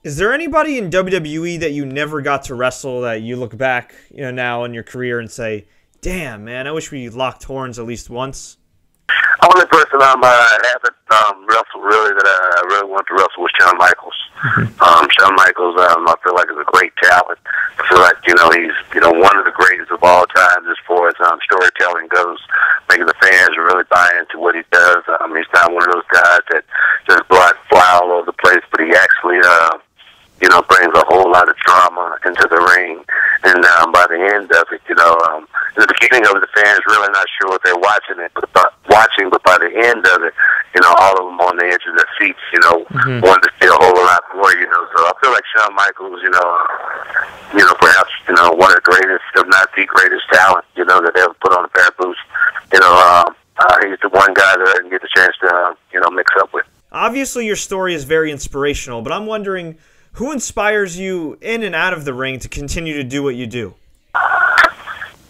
Is there anybody in WWE that you never got to wrestle that you look back, now in your career and say, "Damn, man, I wish we locked horns at least once"? Only person I haven't wrestled really that I really want to wrestle was Shawn Michaels. Shawn Michaels, I feel like is a great talent. I feel like he's one of the greatest of all time as far as storytelling goes, making the fans really buy into what he does. He's not one of those guys that just fly all over the place, but he actually brings a whole lot of drama into the ring. And by the end of it, in the beginning of it, the fans really not sure what they're watching but by the end of it, all of them on the edge of their seats, wanted to see a whole lot more, So I feel like Shawn Michaels, perhaps, one of the greatest, if not the greatest talent, that ever put on a pair of boots. He's the one guy that I didn't get the chance to, mix up with. Obviously, your story is very inspirational, but I'm wondering, who inspires you in and out of the ring to continue to do what you do?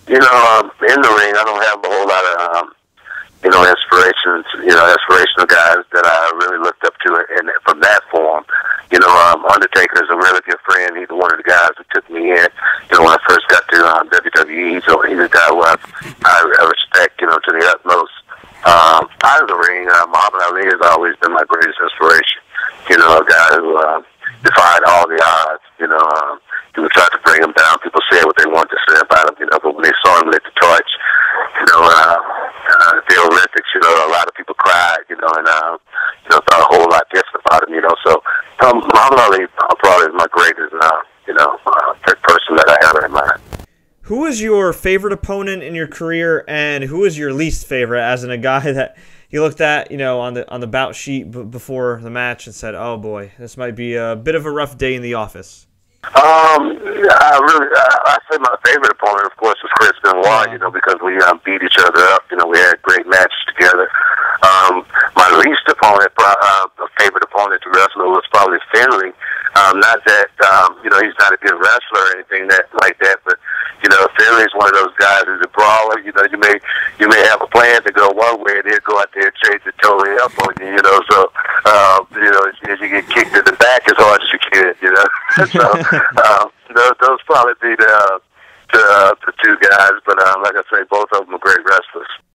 In the ring, I don't have a whole lot of, inspirational guys that I really looked up to, and from that form, Undertaker is a really good friend. He's one of the guys that took me in, when I first got to WWE. So he's a guy who I respect, to the utmost. Out of the ring, Muhammad Ali has always been my greatest inspiration. A guy who defied all the odds. People tried to bring him down. People said what they wanted to say about him, but when they saw him lit the torch, the Olympics, a lot of people cried, and thought a whole lot different about him, So Muhammad Ali probably is my greatest, person that I have in mind. Who is your favorite opponent in your career, and who is your least favorite, as in a guy that you looked at, on the bout sheet before the match and said, "Oh boy, this might be a bit of a rough day in the office"? I say my favorite opponent, of course, was Chris Benoit, because we beat each other up. We had great matches together. My least opponent, favorite opponent to wrestle was probably Finley. Not that, he's not a good wrestler or anything like that, but, Finley's one of those guys who's a brawler. You may have a plan to go one way and he'll go out there and change it totally up on you, So, you get kicked in the back as hard as you can, So, those probably be the two guys, but like I say, both of them are great wrestlers.